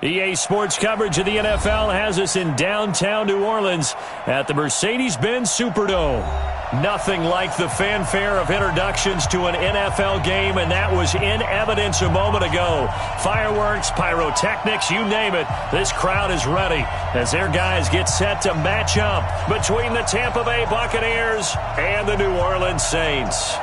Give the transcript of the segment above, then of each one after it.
EA Sports coverage of the NFL has us in downtown New Orleans at the Mercedes-Benz Superdome. Nothing like the fanfare of introductions to an NFL game, and that was in evidence a moment ago. Fireworks, pyrotechnics, you name it. This crowd is ready as their guys get set to match up between the Tampa Bay Buccaneers and the New Orleans Saints.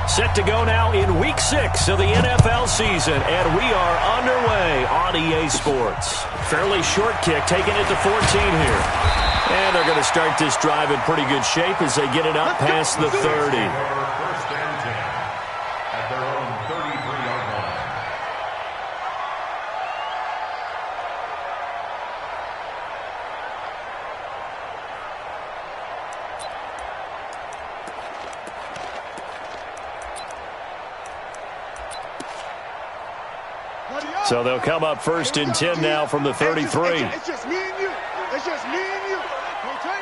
Set to go now in Week 6 of the NFL season, and we are underway on EA Sports. Fairly short kick, taking it to 14 here. And they're going to start this drive in pretty good shape as they get it up past the 30. First and 10 at their own 33-yard line. So they'll come up first and 10 now from the 33. It's just me and you. It's just me and you. Okay?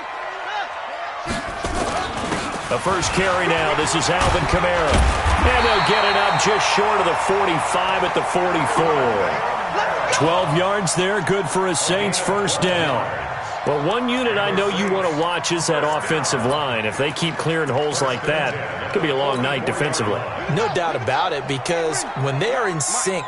The first carry now. This is Alvin Kamara. And they'll get it up just short of the 45 at the 44. 12 yards there. Good for a Saints first down. Well, one unit I know you want to watch is that offensive line. If they keep clearing holes like that, it could be a long night defensively. No doubt about it, because when they are in sync,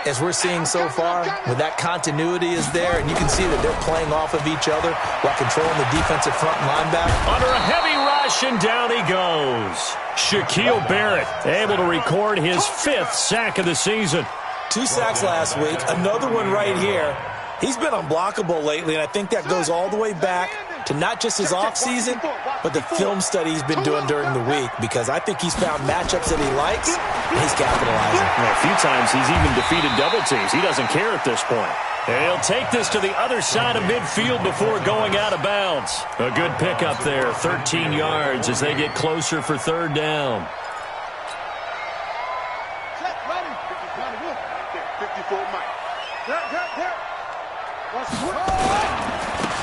as we're seeing so far, when that continuity is there, and you can see that they're playing off of each other while controlling the defensive front and linebacker. Under a heavy rush, and down he goes. Shaquille Barrett able to record his 5th sack of the season. 2 sacks last week, another one right here. He's been unblockable lately, and I think that goes all the way back to not just his offseason, but the film study he's been doing during the week, because I think he's found matchups that he likes, and he's capitalizing. Well, a few times he's even defeated double teams. He doesn't care at this point. He'll take this to the other side of midfield before going out of bounds. A good pickup there, 13 yards as they get closer for third down.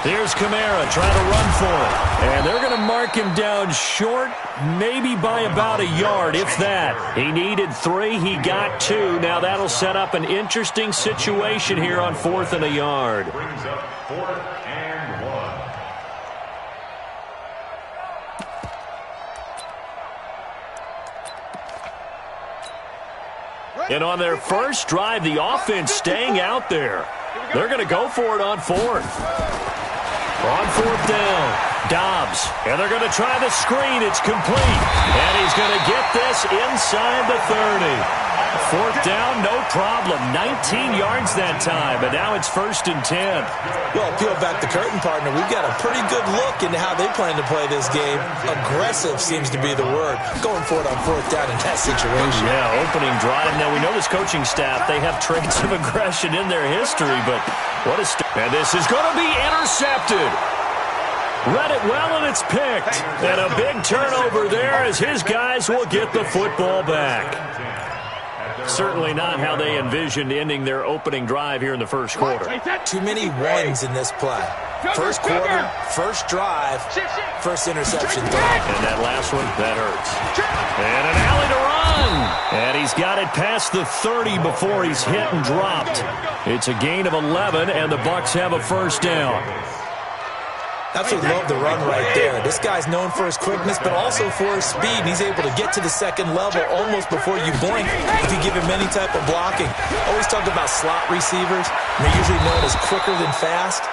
Here's Kamara trying to run for it. And they're going to mark him down short, maybe by about a yard, if that. He needed 3. He got 2. Now that'll set up an interesting situation here on 4th and a yard. Brings up 4th and 1. And on their first drive, the offense staying out there. They're going to go for it on 4th. On 4th down, Dobbs. And they're going to try the screen. It's complete. And he's going to get this inside the 30. 4th down, no problem. 19 yards that time, but now it's 1st and 10. Well, peel back the curtain, partner. We've got a pretty good look into how they plan to play this game. Aggressive seems to be the word. Going for it on 4th down in that situation. Yeah, opening drive. Now, we know this coaching staff, they have traits of aggression in their history, but what a and this is going to be intercepted. Read it well, and it's picked. And a big turnover there as his guys will get the football back. Certainly not how they envisioned ending their opening drive here in the first quarter. Too many ones in this play. First quarter, first drive, first interception. And that last one, that hurts. And an alley to run. And he's got it past the 30 before he's hit and dropped. It's a gain of 11, and the Bucs have a first down. Absolutely love the run right there. This guy's known for his quickness, but also for his speed. And he's able to get to the second level almost before you blink if you give him any type of blocking. Always talk about slot receivers. They're usually known as quicker than fast.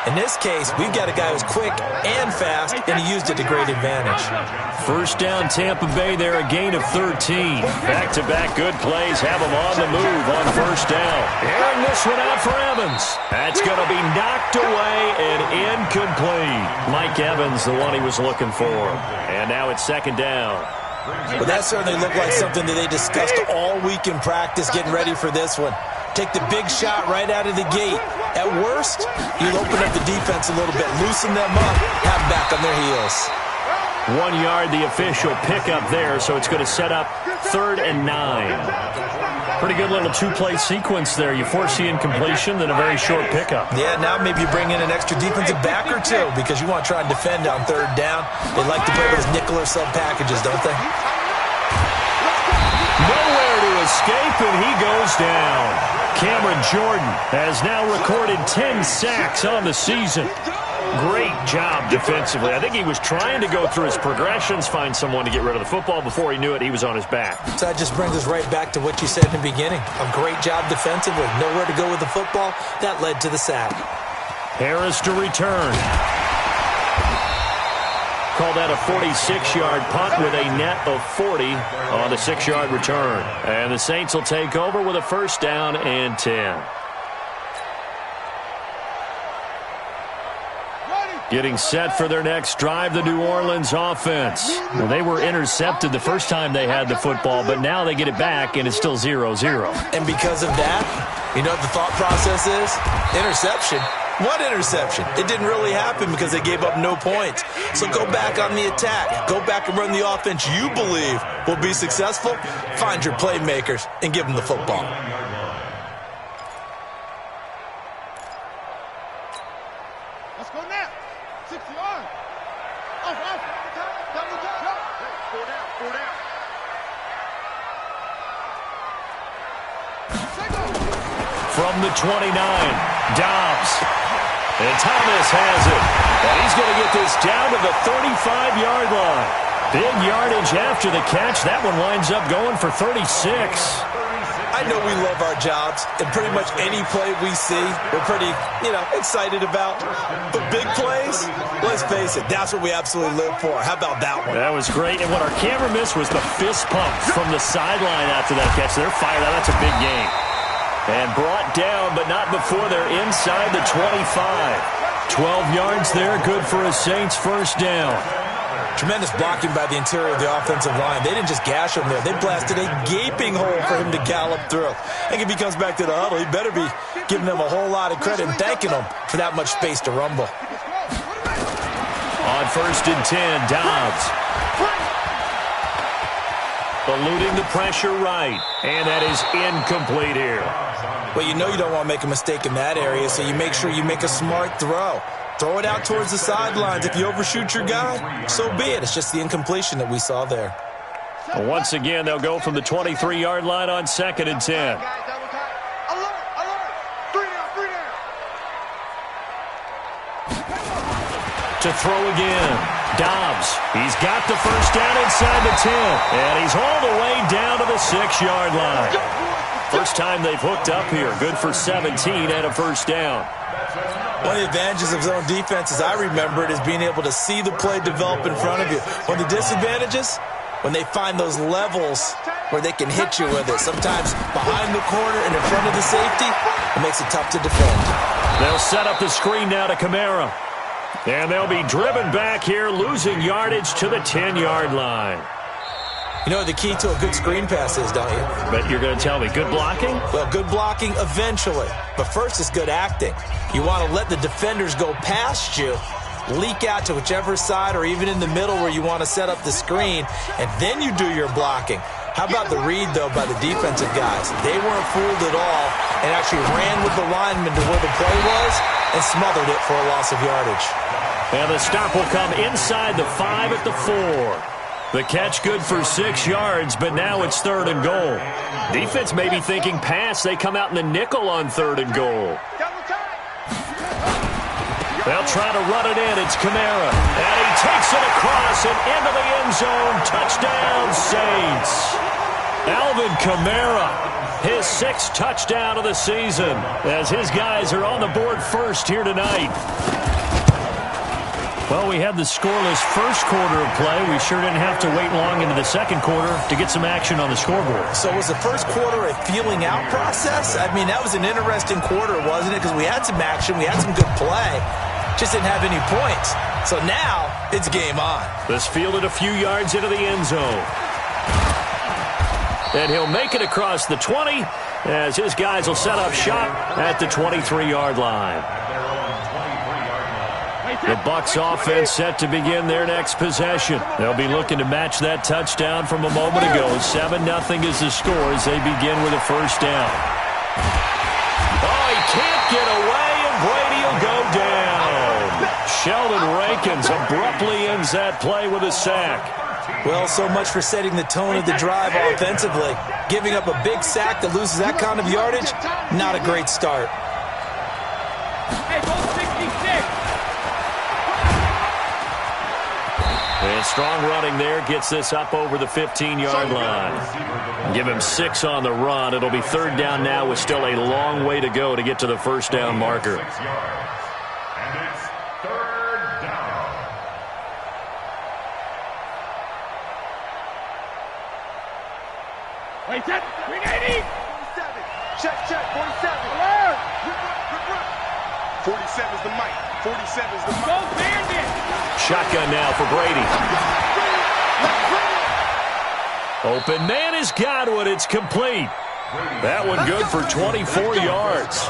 In this case, we've got a guy who's quick and fast, and he used it to great advantage. First down, Tampa Bay there, a gain of 13. Back-to-back good plays have him on the move on first down. Airing this one out for Evans. That's going to be knocked away and incomplete. Mike Evans, the one he was looking for. And now it's second down. Well, that certainly looked like something that they discussed all week in practice, getting ready for this one. Take the big shot right out of the gate. At worst, you'll open up the defense a little bit, loosen them up, have them back on their heels. 1 yard, the official pickup there, so it's going to set up 3rd and 9. Pretty good little two-play sequence there. You force the incompletion, then a very short pickup. Yeah, now maybe you bring in an extra defensive back or two because you want to try and defend on 3rd down. They like to play those nickel or sub packages, don't they? Nowhere to escape, and he goes down. Cameron Jordan has now recorded 10 sacks on the season. Great job defensively. I think he was trying to go through his progressions, find someone to get rid of the football. Before he knew it, he was on his back. So that just brings us right back to what you said in the beginning. A great job defensively. Nowhere to go with the football. That led to the sack. Harris to return. Call that a 46-yard punt with a net of 40 on the 6-yard return. And the Saints will take over with a first down and 10. Getting set for their next drive, the New Orleans offense. Well, they were intercepted the first time they had the football, but now they get it back, and it's still 0-0. And because of that, you know what the thought process is? Interception. What interception? It didn't really happen because they gave up no points. So go back on the attack. Go back and run the offense you believe will be successful. Find your playmakers and give them the football. Let's go now. 60 yards. Off. Double jump. 4 down. From the 29, Dobbs. And Thomas has it. And he's going to get this down to the 35-yard line. Big yardage after the catch. That one winds up going for 36. I know we love our jobs, and pretty much any play we see, we're pretty, excited about. But big plays, let's face it, that's what we absolutely live for. How about that one? That was great. And what our camera missed was the fist pump from the sideline after that catch. They're fired out. That's a big game. And brought down, but not before they're inside the 25. 12 yards there, good for a Saints first down. Tremendous blocking by the interior of the offensive line. They didn't just gash him there. They blasted a gaping hole for him to gallop through. I think if he comes back to the huddle, he better be giving them a whole lot of credit and thanking them for that much space to rumble. On first and 10, Dobbs. Eluding the pressure right. And that is incomplete here. Well, you know you don't want to make a mistake in that area, so you make sure you make a smart throw. Throw it out towards the sidelines. If you overshoot your guy, so be it. It's just the incompletion that we saw there. Once again, they'll go from the 23-yard line on second and 10. To throw again. Dobbs. He's got the first down inside the 10. And he's all the way down to the 6-yard line. First time they've hooked up here. Good for 17 and a first down. One of the advantages of zone defense, as I remember it, is being able to see the play develop in front of you. One of the disadvantages, when they find those levels where they can hit you with it. Sometimes behind the corner and in front of the safety, it makes it tough to defend. They'll set up the screen now to Kamara. And they'll be driven back here, losing yardage to the 10-yard line. You know what the key to a good screen pass is, don't you? But you're going to tell me, good blocking? Well, good blocking eventually. But first is good acting. You want to let the defenders go past you, leak out to whichever side or even in the middle where you want to set up the screen, and then you do your blocking. How about the read, though, by the defensive guys? They weren't fooled at all and actually ran with the lineman to where the play was and smothered it for a loss of yardage. And the stop will come inside the 5 at the 4. The catch good for 6 yards, but now it's 3rd and goal. Defense may be thinking pass. They come out in the nickel on 3rd and goal. They'll try to run it in. It's Kamara. And he takes it across and into the end zone. Touchdown, Saints. Alvin Kamara, his 6th touchdown of the season, as his guys are on the board first here tonight. Well, we had the scoreless first quarter of play. We sure didn't have to wait long into the second quarter to get some action on the scoreboard. So was the first quarter a feeling out process? I mean, that was an interesting quarter, wasn't it? Because we had some action, we had some good play, just didn't have any points. So now it's game on. This fielded a few yards into the end zone. And he'll make it across the 20 as his guys will set up shop at the 23-yard line. The Bucs offense set to begin their next possession. They'll be looking to match that touchdown from a moment ago. 7-0 is the score as they begin with a first down. Oh, he can't get away, and Brady will go down. Sheldon Rankins abruptly ends that play with a sack. Well, so much for setting the tone of the drive offensively. Giving up a big sack that loses that kind of yardage, not a great start. Hey, go 66. And strong running there gets this up over the 15-yard line. Give him 6 on the run. It'll be third down now with still a long way to go to get to the first down marker. And it's third down. Wait, set. 380. 47. Check. 47. Alert. 47 is the mic. 47 is the mic. Go Bandit. Shotgun now for Brady. Open man has got one. It's complete. That one good for 24 yards.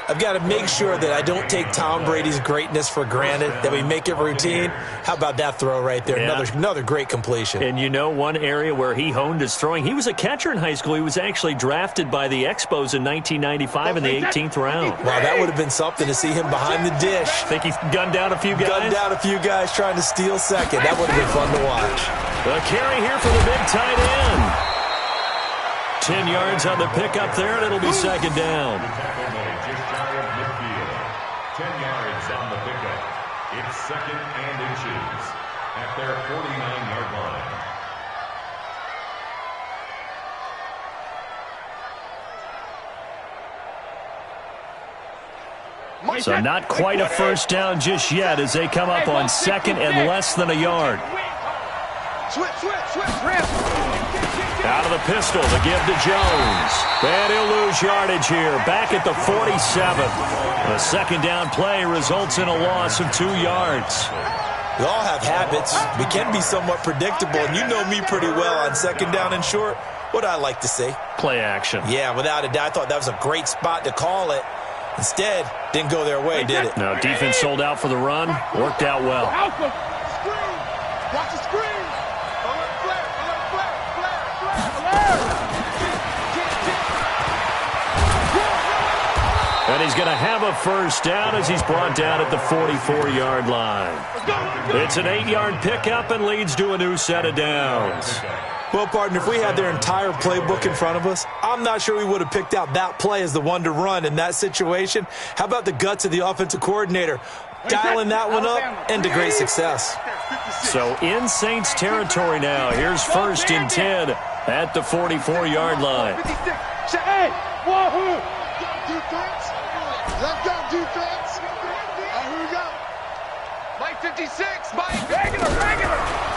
I've got to make sure that I don't take Tom Brady's greatness for granted, that we make it routine. How about that throw right there? Yeah. Another great completion. And you know one area where he honed his throwing, he was a catcher in high school. He was actually drafted by the Expos in 1995 in the 18th round. Wow, that would have been something to see him behind the dish. Think he's gunned down a few guys? Gunned down a few guys trying to steal second. That would have been fun to watch. A carry here for the big tight end. 10 yards on the pickup there, and it'll be second down. Just shy of midfield. 10 yards on the pickup. It's second and inches at their 49-yard line. So not quite a first down just yet as they come up on second and less than a yard. Switch. Out of the pistol to give to Jones. And he'll lose yardage here. Back at the 47. The second down play results in a loss of 2 yards. We all have habits. We can be somewhat predictable, and you know me pretty well on second down and short. What I like to say? Play action. Yeah, without a doubt. I thought that was a great spot to call it. Instead, didn't go their way, did it? No, defense sold out for the run. Worked out well. Screen. Watch the screen. And he's going to have a first down as he's brought down at the 44-yard line. It's an 8-yard pickup and leads to a new set of downs. Well, partner, if we had their entire playbook in front of us, I'm not sure we would have picked out that play as the one to run in that situation. How about the guts of the offensive coordinator? Dialing that one up into great success. So in Saints territory now. Here's first and 10 at the 44-yard line. Hey, wahoo! Defense. Let's go, defense. Here we go. Mike 56, Mike. Regular.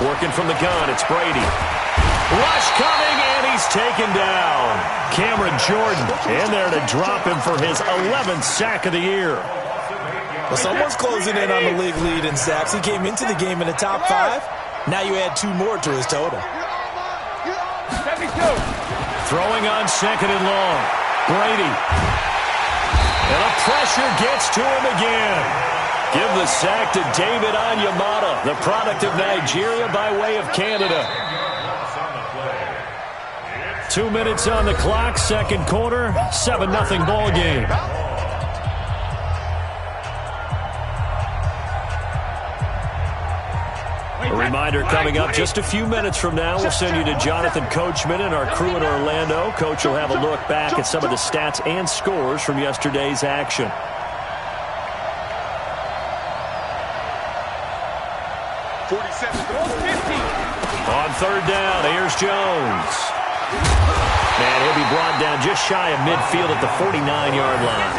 Working from the gun, it's Brady. Rush coming, and he's taken down. Cameron Jordan in there to drop him for his 11th sack of the year. Well, someone's closing in on the league lead in sacks. He came into the game in the top 5. Now you add 2 more to his total. 72. Throwing on second and long. Brady. And a pressure gets to him again. Give the sack to David Onyemata, the product of Nigeria by way of Canada. 2 minutes on the clock, second quarter, 7-0 ball game. A reminder coming up just a few minutes from now. We'll send you to Jonathan Coachman and our crew in Orlando. Coach will have a look back at some of the stats and scores from yesterday's action. On third down, here's Jones. And he'll be brought down just shy of midfield at the 49-yard line.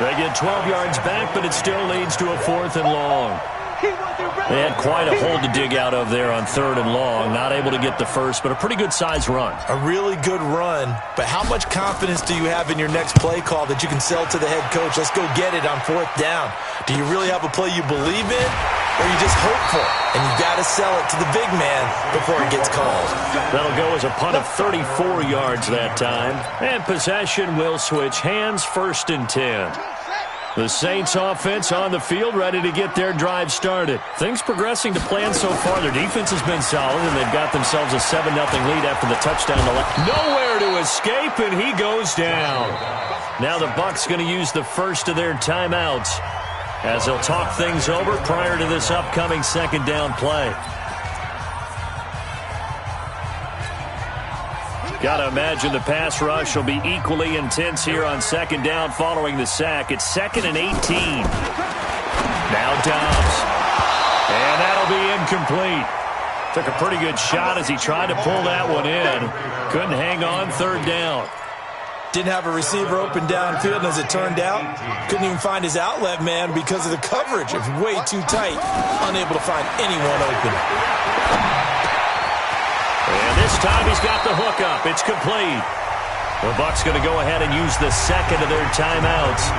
They get 12 yards back, but it still leads to a 4th and long. They had quite a hole to dig out of there on third and long. Not able to get the first, but a pretty good-sized run. A really good run, but how much confidence do you have in your next play call that you can sell to the head coach? Let's go get it on 4th down. Do you really have a play you believe in, or are you just hopeful? And you got to sell it to the big man before it gets called. That'll go as a punt of 34 yards that time. And possession will switch hands, 1st and 10. The Saints offense on the field, ready to get their drive started. Things progressing to plan so far. Their defense has been solid, and they've got themselves a 7-0 lead after the touchdown. Nowhere to escape, and he goes down. Now the Bucs going to use the first of their timeouts as they'll talk things over prior to this upcoming second down play. Got to imagine the pass rush will be equally intense here on second down following the sack. It's 2nd and 18. Now Dobbs. And that'll be incomplete. Took a pretty good shot as he tried to pull that one in. Couldn't hang on 3rd down. Didn't have a receiver open downfield, and as it turned out, couldn't even find his outlet man because of the coverage. It was way too tight. Unable to find anyone open. And this time he's got the hook up. It's complete. The Bucs going to go ahead and use the second of their timeouts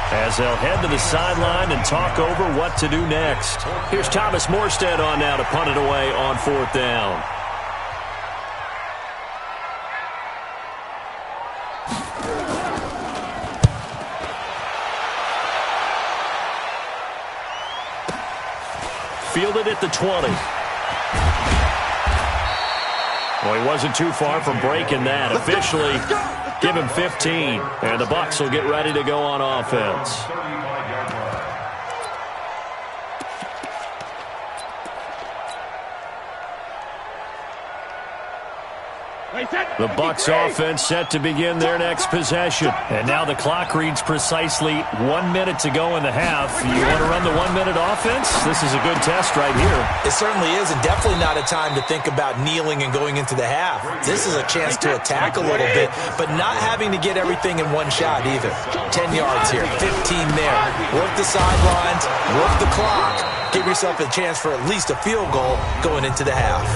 as they'll head to the sideline and talk over what to do next. Here's Thomas Morstead on now to punt it away on 4th down. Fielded at the 20. Well, he wasn't too far from breaking that. Officially, give him 15. And the Bucs will get ready to go on offense. The Bucs offense set to begin their next possession. And now the clock reads precisely 1 minute to go in the half. You want to run the 1 minute offense? This is a good test right here. It certainly is, and definitely not a time to think about kneeling and going into the half. This is a chance to attack a little bit, but not having to get everything in one shot either. 10 yards here, 15 there. Work the sidelines, work the clock. Give yourself a chance for at least a field goal going into the half.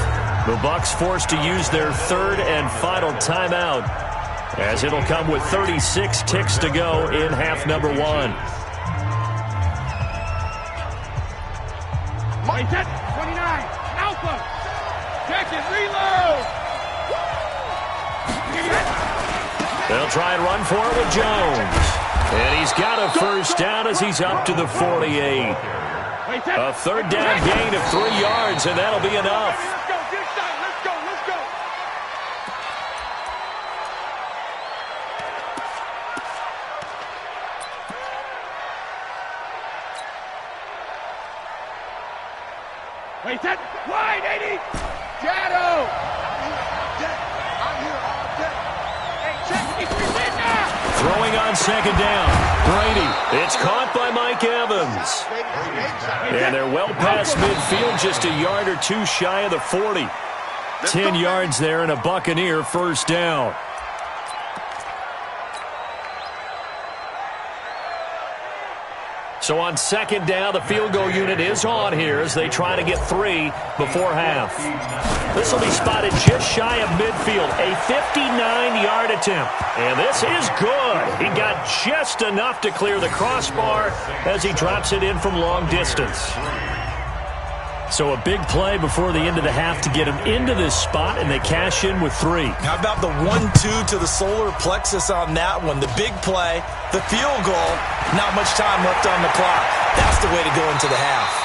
The Bucs forced to use their 3rd and final timeout as it'll come with 36 ticks to go in half number 1. Mike, 29, Alpha, check it, reload. They'll try and run for it with Jones. And he's got a first down as he's up to the 48. A 3rd down gain of 3 yards, and that'll be enough. Wide 80. Shadow. I'm here all day. Hey, check. He's in now. Throwing on 2nd down. Brady. It's caught by Mike Evans. And they're well past midfield, just a yard or two shy of the 40. 10 yards there and a Buccaneer first down. So on 2nd down, the field goal unit is on here as they try to get 3 before half. This will be spotted just shy of midfield, a 59-yard attempt. And this is good. He got just enough to clear the crossbar as he drops it in from long distance. So a big play before the end of the half to get him into this spot, and they cash in with 3. How about the 1-2 to the solar plexus on that one? The big play, the field goal, not much time left on the clock. That's the way to go into the half.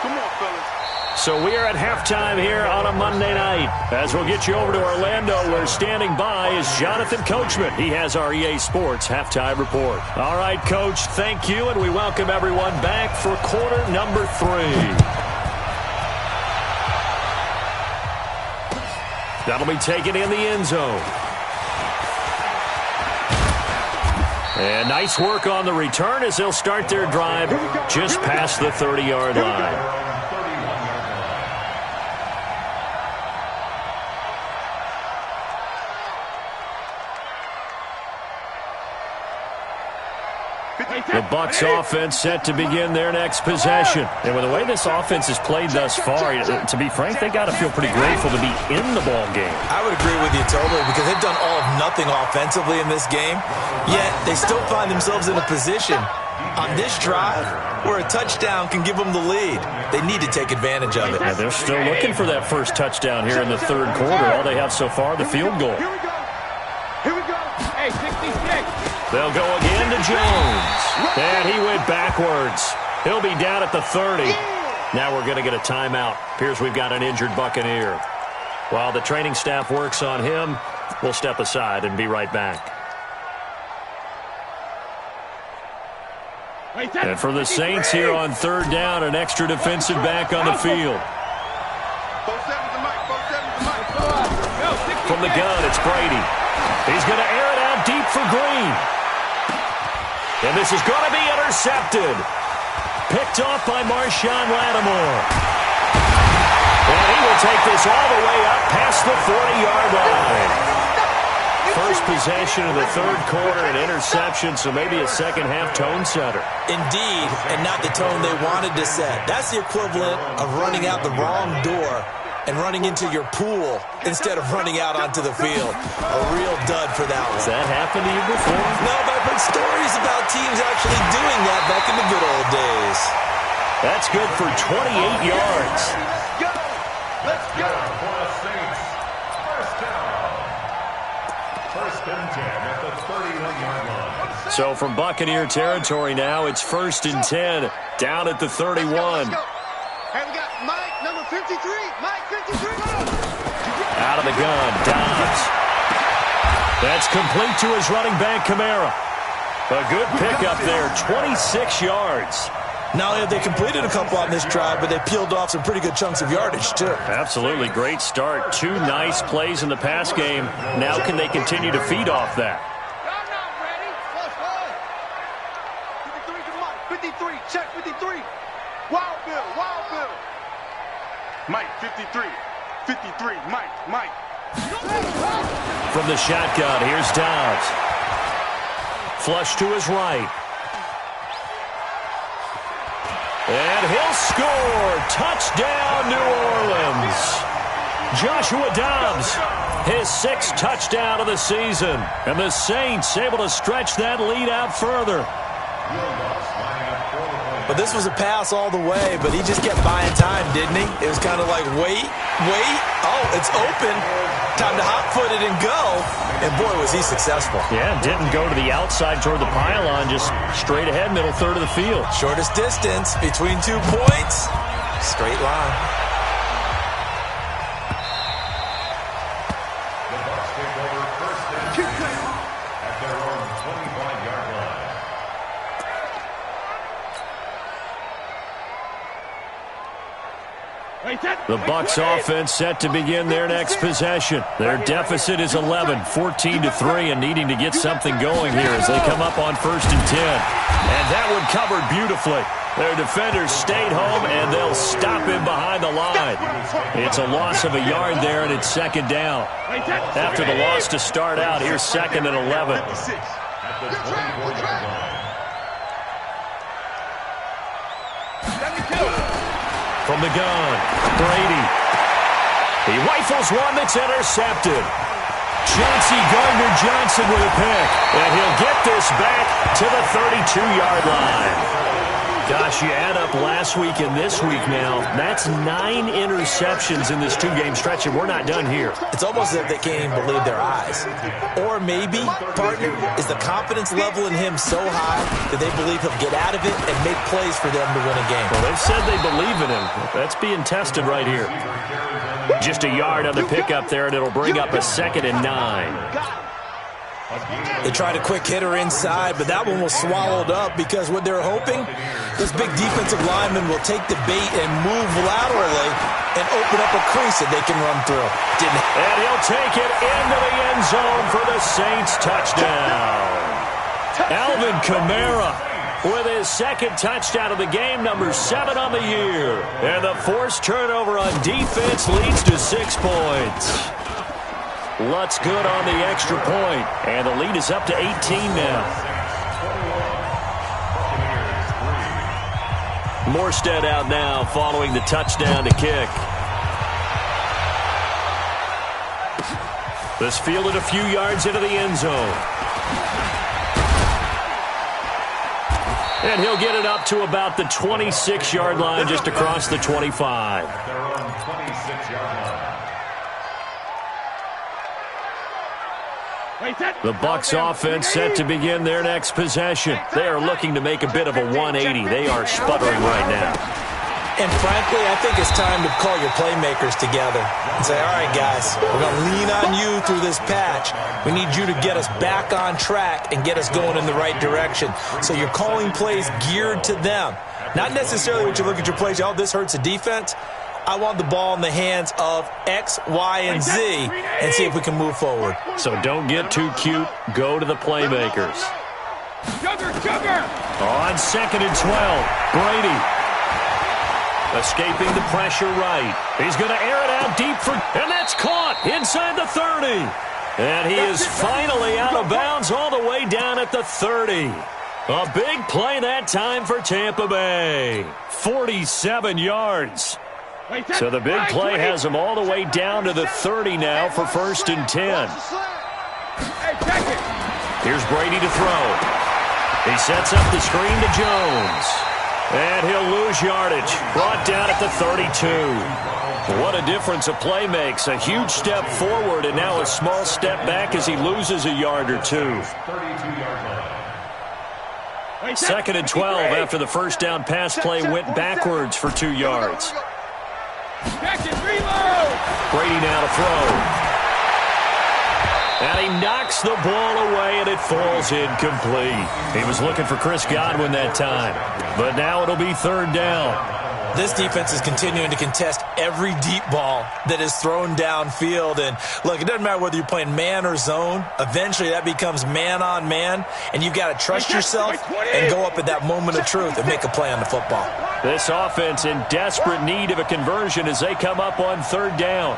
Come on, fellas. So we are at halftime here on a Monday night. As we'll get you over to Orlando, where standing by is Jonathan Coachman. He has our EA Sports halftime report. All right, Coach, thank you, and we welcome everyone back for quarter number 3. That'll be taken in the end zone. And nice work on the return as they'll start their drive just past the 30-yard line. The Bucs offense set to begin their next possession. And with the way this offense has played thus far, to be frank, they got to feel pretty grateful to be in the ball game. I would agree with you totally, because they've done all of nothing offensively in this game, yet they still find themselves in a position on this drive where a touchdown can give them the lead. They need to take advantage of it. Yeah, they're still looking for that first touchdown here in the 3rd quarter. All they have so far, the field goal. Here we go. Here we go. Hey, 66. They'll go again to Jones. And he went backwards. He'll be down at the 30. Now we're going to get a timeout. Appears we've got an injured Buccaneer. While the training staff works on him, we'll step aside and be right back. And for the Saints here on 3rd down, an extra defensive back on the field. 4-7's the mic. 4-7's the mic. from the gun. It's Brady. He's going to air it out deep for Green. And this is going to be intercepted. Picked off by Marshawn Lattimore. And he will take this all the way up past the 40-yard line. First possession of the third quarter, an interception, so maybe a second-half tone setter. Indeed, and not the tone they wanted to set. That's the equivalent of running out the wrong door and running into your pool instead of running out onto the field. A real dud for that one. Has that happened to you before? No, but I've heard stories about teams actually doing that back in the good old days. That's good for 28 yards. Let's go for the Saints. First down. First and 10 at the 31-yard line. So from Buccaneer territory now, it's 1st and 10 down at the 31. Let's go. Hey, we got Mike, number 53. Mike, 53. Out of the gun, Dobbs. That's complete to his running back, Kamara. A good pickup there, 26 yards. Not only have they completed a couple on this drive, but they peeled off some pretty good chunks of yardage, too. Absolutely great start. 2 nice plays in the pass game. Now can they continue to feed off that? Y'all not ready. Plus 53 to Mike. 53, check 53. Wild Bill. Mike, 53. 53, Mike. From the shotgun, here's Dobbs. Flush to his right. And he'll score. Touchdown, New Orleans. Joshua Dobbs, his 6th touchdown of the season. And the Saints able to stretch that lead out further. But this was a pass all the way, but he just kept buying time, didn't he? It was kind of like, wait. Oh, it's open. Time to hot-foot it and go. And, boy, was he successful. Yeah, didn't go to the outside toward the pylon, just straight ahead, middle third of the field. Shortest distance between 2 points. Straight line. The Bucs take over first and 10 at their own 25-yard line. The Bucs offense set to begin their next possession. Their deficit is 11, 14-3, and needing to get something going here as they come up on 1st and 10. And that one covered beautifully. Their defenders stayed home, and they'll stop him behind the line. It's a loss of a yard there, and it's 2nd down. After the loss to start out, here's 2nd and 11. At the 24-yard line. From the gun, Brady. He rifles one that's intercepted. Chauncey Gardner-Johnson with a pick. And he'll get this back to the 32-yard line. Gosh, you add up last week and this week now. That's 9 interceptions in this 2-game stretch, and we're not done here. It's almost as if they can't even believe their eyes. Or maybe, partner, is the confidence level in him so high that they believe he'll get out of it and make plays for them to win a game. Well, they've said they believe in him. That's being tested right here. Just a yard on the pickup there, and it'll bring up a 2nd and 9. They tried a quick hitter inside, but that one was swallowed up because what they're hoping, this big defensive lineman will take the bait and move laterally and open up a crease that they can run through. And he'll take it into the end zone for the Saints touchdown. Alvin Kamara with his 2nd touchdown of the game, number 7 on the year. And the forced turnover on defense leads to 6 points. Lutz good on the extra point, and the lead is up to 18 now. Morstead out now following the touchdown to kick. This fielded a few yards into the end zone. And he'll get it up to about the 26-yard line, just across the 25. Their own 26-yard line. The Bucs offense set to begin their next possession. They are looking to make a bit of a 180. They are sputtering right now. And frankly, I think it's time to call your playmakers together and say, all right, guys, we're going to lean on you through this patch. We need you to get us back on track and get us going in the right direction. So you're calling plays geared to them. Not necessarily what you look at your plays, oh, this hurts the defense. I want the ball in the hands of X, Y, and Z and see if we can move forward. So don't get too cute. Go to the playmakers. Sugar! On 2nd and 12, Brady. Escaping the pressure right. He's going to air it out deep for, and that's caught inside the 30. And he is finally out of bounds all the way down at the 30. A big play that time for Tampa Bay. 47 yards. So the big play has him all the way down to the 30 now for 1st and 10. Here's Brady to throw. He sets up the screen to Jones. And he'll lose yardage. Brought down at the 32. What a difference a play makes. A huge step forward and now a small step back as he loses a yard or two. 2nd and 12 after the first down pass play went backwards for 2 yards. Brady now to throw. And he knocks the ball away, and it falls incomplete. He was looking for Chris Godwin that time. But now it'll be 3rd down. This defense is continuing to contest every deep ball that is thrown downfield. And, look, it doesn't matter whether you're playing man or zone. Eventually, that becomes man-on-man, and you've got to trust yourself and go up at that moment of truth and make a play on the football. This offense in desperate need of a conversion as they come up on 3rd down.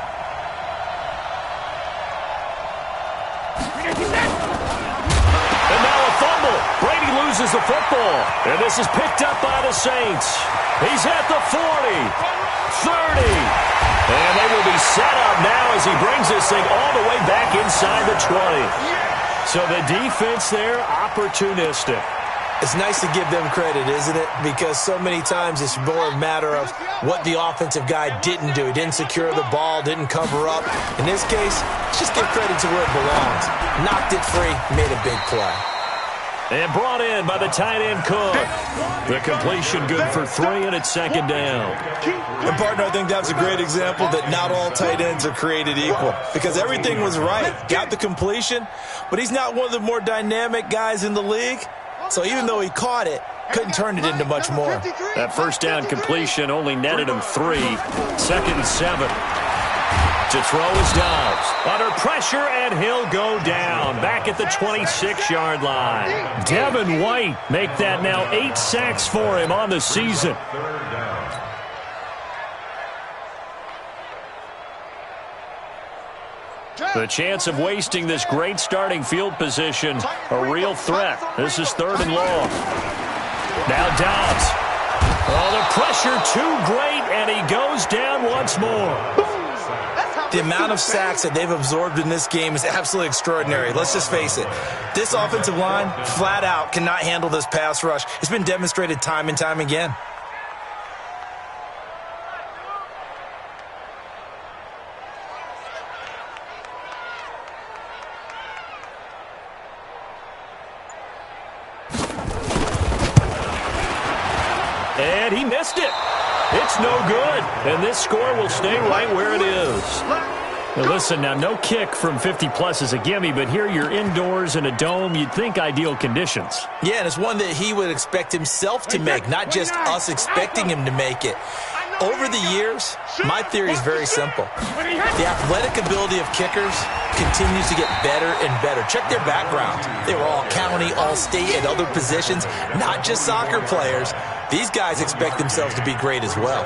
And now a fumble. Brady loses the football. And this is picked up by the Saints. He's at the 40, 30. And they will be set up now as he brings this thing all the way back inside the 20. So the defense there, opportunistic. It's nice to give them credit, isn't it? Because so many times it's more a matter of what the offensive guy didn't do. He didn't secure the ball, didn't cover up. In this case, just give credit to where it belongs. Knocked it free, made a big play. And brought in by the tight end Cook. The completion good for 3, and it's 2nd down. And, partner, I think that's a great example that not all tight ends are created equal. Because everything was right. Got the completion, but he's not one of the more dynamic guys in the league. So even though he caught it, couldn't turn it into much more. That first down completion only netted him 3. 2nd and 7. To throw is Dobbs. Under pressure, and he'll go down. Back at the 26-yard line. Devin White make that now 8 sacks for him on the season. The chance of wasting this great starting field position, a real threat. This is 3rd and long. Now Dobbs. Oh, the pressure too great, and he goes down once more. The amount of sacks that they've absorbed in this game is absolutely extraordinary. Let's just face it. This offensive line, flat out, cannot handle this pass rush. It's been demonstrated time and time again. And he missed it. It's no good. And this score will stay right where it is. Now listen, now no kick from 50-plus is a gimme, but here you're indoors in a dome. You'd think ideal conditions. Yeah, and it's one that he would expect himself to make, not just us expecting him to make it. Over the years, my theory is very simple. The athletic ability of kickers continues to get better and better. Check their background. They were all county, all state, and other positions, not just soccer players. These guys expect themselves to be great as well.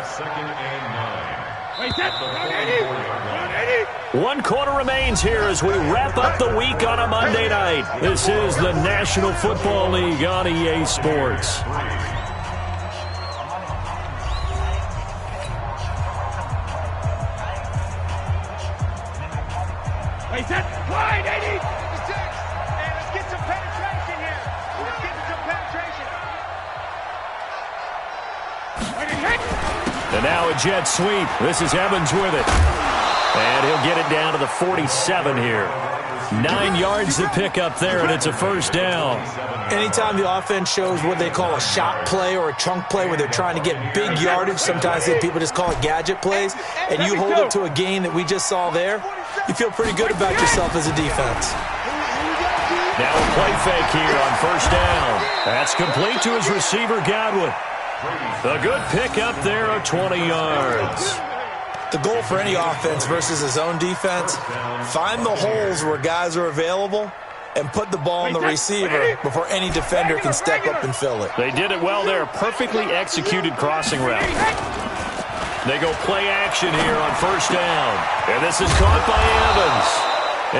1 quarter remains here as we wrap up the week on a Monday night. This is the National Football League on EA Sports. Wait, set, wide, 80. And let's get some penetration here. Let's get some penetration. And now a jet sweep. This is Evans with it. And he'll get it down to the 47 here. 9 yards to pick up there, and it's a 1st down. Anytime the offense shows what they call a shot play or a chunk play where they're trying to get big yardage, sometimes people just call it gadget plays, and you hold it to a gain that we just saw there, you feel pretty good about yourself as a defense. Now a play fake here on 1st down. That's complete to his receiver, Godwin. A good pick up there of 20 yards. The goal for any offense versus his own defense, find the holes where guys are available and put the ball on the receiver before any defender can step up and fill it. They did it well there. Perfectly executed crossing route. They go play action here on first down. And this is caught by Evans.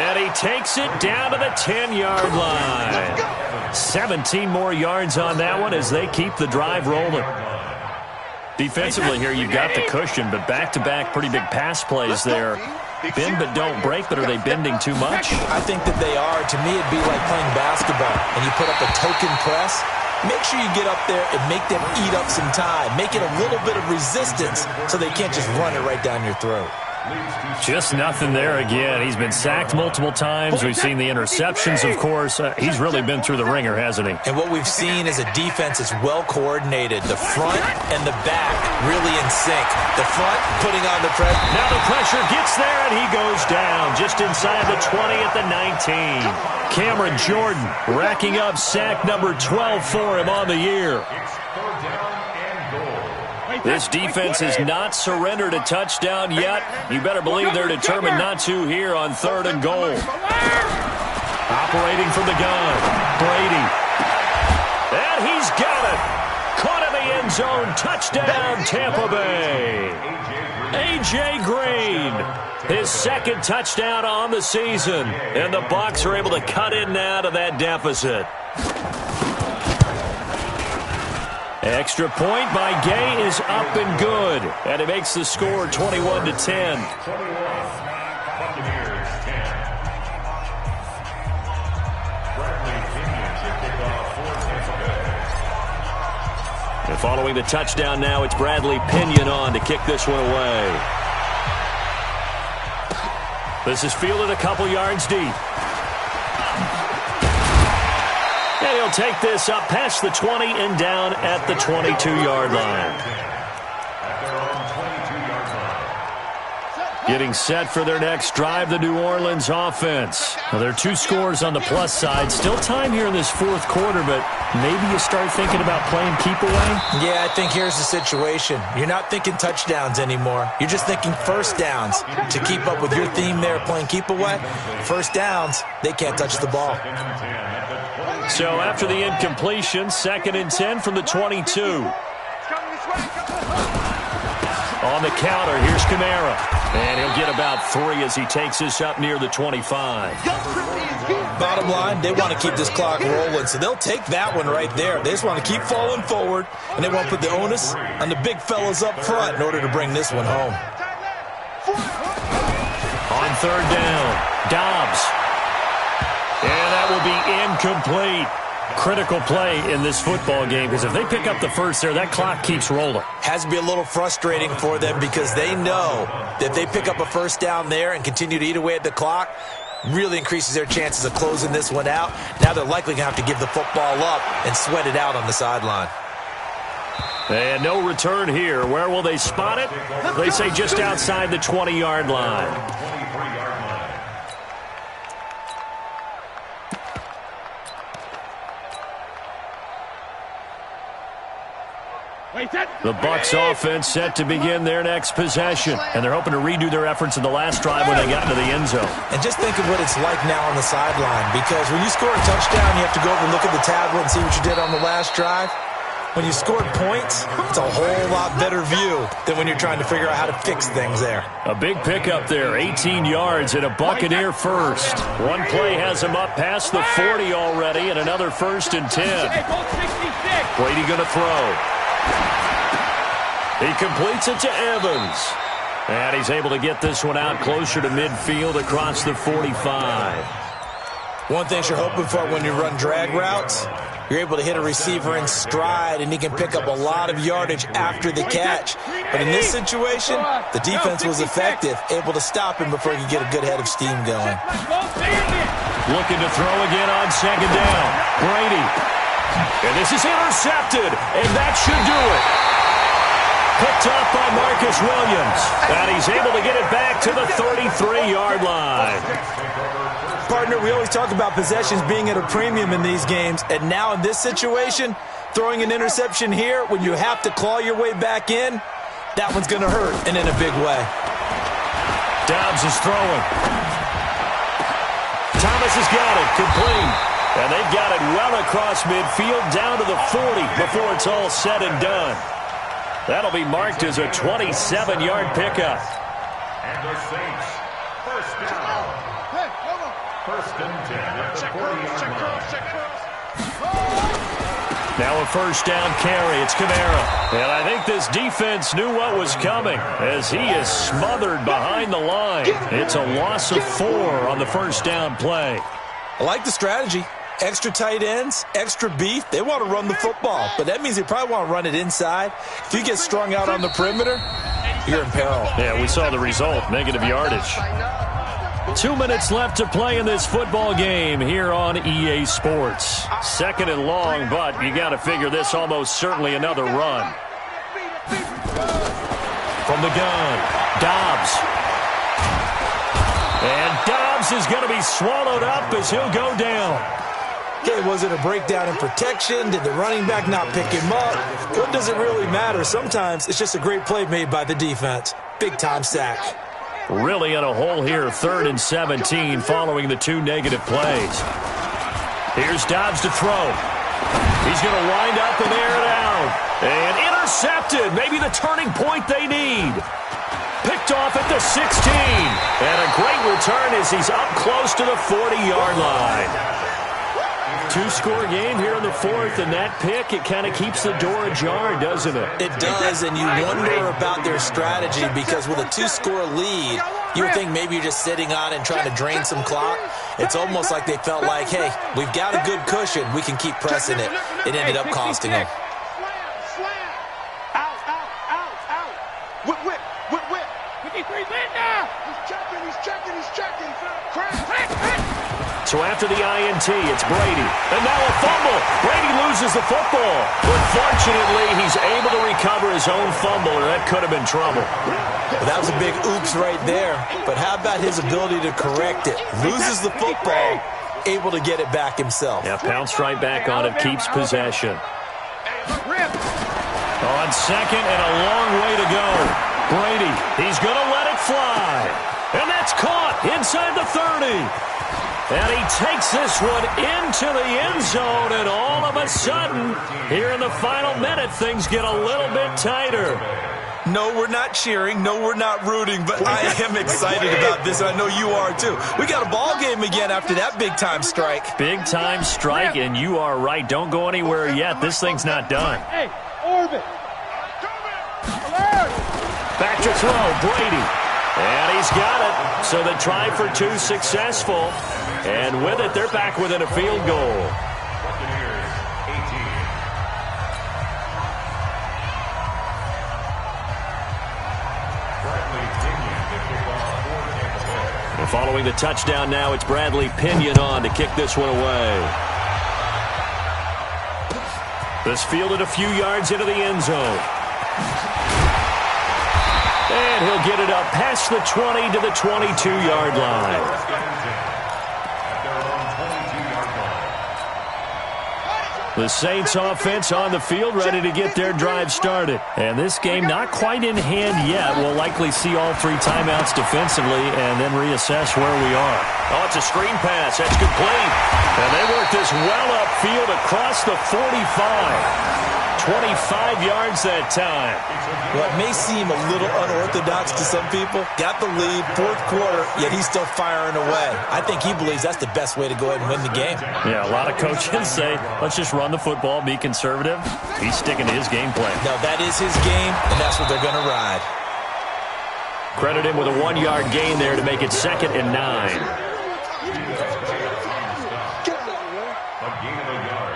And he takes it down to the 10-yard line. 17 more yards on that one as they keep the drive rolling. Defensively here, you've got the cushion, but back-to-back pretty big pass plays there. Bend but don't break, but are they bending too much? I think that they are. To me, it'd be like playing basketball, and you put up a token press. Make sure you get up there and make them eat up some time. Make it a little bit of resistance so they can't just run it right down your throat. Just nothing there again. He's been sacked multiple times. We've seen the interceptions, of course. He's really been through the ringer, hasn't he? And what we've seen is a defense that's well coordinated. The front and the back really in sync. The front putting on the pressure. Now the pressure gets there, and he goes down just inside the 20 at the 19. Cameron Jordan racking up sack number 12 for him on the year. This defense has not surrendered a touchdown yet. You better believe they're determined not to here on 3rd and goal. Operating from the gun, Brady. And he's got it. Caught in the end zone. Touchdown, Tampa Bay. A.J. Green, his 2nd touchdown on the season. And the Bucs are able to cut in now to that deficit. Extra point by Gay is up and good. And it makes the score 21-10. And following the touchdown now, it's Bradley Pinion on to kick this one away. This is fielded a couple yards deep. And he'll take this up past the 20 and down at the 22-yard line. Getting set for their next drive, the New Orleans offense. Well, there are 2 scores on the plus side. Still time here in this 4th quarter, but maybe you start thinking about playing keep away? Yeah, I think here's the situation. You're not thinking touchdowns anymore. You're just thinking first downs. To keep up with your theme there, playing keep away, first downs, they can't touch the ball. So after the incompletion, 2nd and 10 from the 22. On the counter, here's Kamara. And he'll get about 3 as he takes this up near the 25. Bottom line, they want to keep this clock rolling, so they'll take that one right there. They just want to keep falling forward, and they want to put the onus on the big fellas up front in order to bring this one home. On 3rd down, Dobbs. And that will be incomplete. Critical play in this football game, because if they pick up the first there, that clock keeps rolling. Has to be a little frustrating for them because they know that if they pick up a first down there and continue to eat away at the clock, really increases their chances of closing this one out. Now they're likely going to have to give the football up and sweat it out on the sideline. And no return here. Where will they spot it? They say just outside the 20-yard line. The Bucs offense set to begin their next possession. And they're hoping to redo their efforts in the last drive when they got into the end zone. And just think of what it's like now on the sideline, because when you score a touchdown, you have to go over and look at the tablet and see what you did on the last drive. When you scored points, it's a whole lot better view than when you're trying to figure out how to fix things there. A big pickup there, 18 yards and a Buccaneer first. One play has him up past the 40 already, and another 1st and 10. Brady going to throw. He completes it to Evans. And he's able to get this one out closer to midfield across the 45. One thing you're hoping for when you run drag routes, you're able to hit a receiver in stride, and he can pick up a lot of yardage after the catch. But in this situation, the defense was effective, able to stop him before he could get a good head of steam going. Looking to throw again on 2nd down. Brady. And this is intercepted, and that should do it. Picked up by Marcus Williams. And he's able to get it back to the 33-yard line. Partner, we always talk about possessions being at a premium in these games. And now in this situation, throwing an interception here when you have to claw your way back in, that one's going to hurt, and in a big way. Dobbs is throwing. Thomas has got it. Complete. And they've got it well across midfield down to the 40 before it's all said and done. That'll be marked as a 27-yard pickup. And the Saints, first down. Hey, hold on. First and 10 at the 40-yard line. Now a first down carry. It's Kamara. And I think this defense knew what was coming as he is smothered behind the line. It's a loss of 4 on the first down play. I like the strategy. Extra tight ends, extra beef. They want to run the football, but that means they probably want to run it inside. If you get strung out on the perimeter, you're in peril. Yeah, we saw the result, negative yardage. 2 minutes left to play in this football game here on EA Sports. Second and long, but you got to figure this almost certainly another run. From the gun, Dobbs. And Dobbs is going to be swallowed up as he'll go down. Okay, was it a breakdown in protection? Did the running back not pick him up? What does it really matter? Sometimes it's just a great play made by the defense. Big-time sack. Really in a hole here, 3rd and 17 following the 2 negative plays. Here's Dobbs to throw. He's going to wind up and air it out. And intercepted. Maybe the turning point they need. Picked off at the 16. And a great return as he's up close to the 40-yard line. 2-score game here in the 4th, and that pick, it kind of keeps the door ajar, doesn't it? It does, and you wonder about their strategy because with a 2-score lead, you would think maybe you're just sitting on and trying to drain some clock. It's almost like they felt like, hey, we've got a good cushion. We can keep pressing it. It ended up costing them. So after the INT, it's Brady. And now a fumble. Brady loses the football. But fortunately, he's able to recover his own fumble, or that could have been trouble. Well, that was a big oops right there. But how about his ability to correct it? Loses the football, able to get it back himself. Yeah, pounced right back on it, keeps possession. On second and a long way to go. Brady, he's going to let it fly. And that's caught inside the 30. And he takes this one into the end zone, and all of a sudden, here in the final minute, things get a little bit tighter. No, we're not cheering. No, we're not rooting, but I am excited about this. I know you are, too. We got a ball game again after that big-time strike. Big-time strike, and you are right. Don't go anywhere yet. This thing's not done. Hey, orbit. Back to throw, Brady. And he's got it. So the try for 2 successful. And with it, they're back within a field goal. Buccaneers, 18. And following the touchdown now, it's Bradley Pinion on to kick this one away. This fielded a few yards into the end zone. And he'll get it up past the 20 to the 22-yard line. The Saints offense on the field ready to get their drive started. And this game not quite in hand yet. We'll likely see all 3 timeouts defensively and then reassess where we are. Oh, it's a screen pass. That's complete. And they work this well upfield across the 45. 25 yards that time. Well, it may seem a little unorthodox to some people. Got the lead, 4th quarter, yet he's still firing away. I think he believes that's the best way to go ahead and win the game. Yeah, a lot of coaches say, let's just run the football, be conservative. He's sticking to his game plan. No, that is his game, and that's what they're going to ride. Credit him with a 1-yard gain there to make it 2nd and 9. A gain of a yard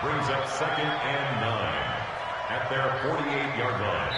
brings up 2nd and 9 at their 48-yard line.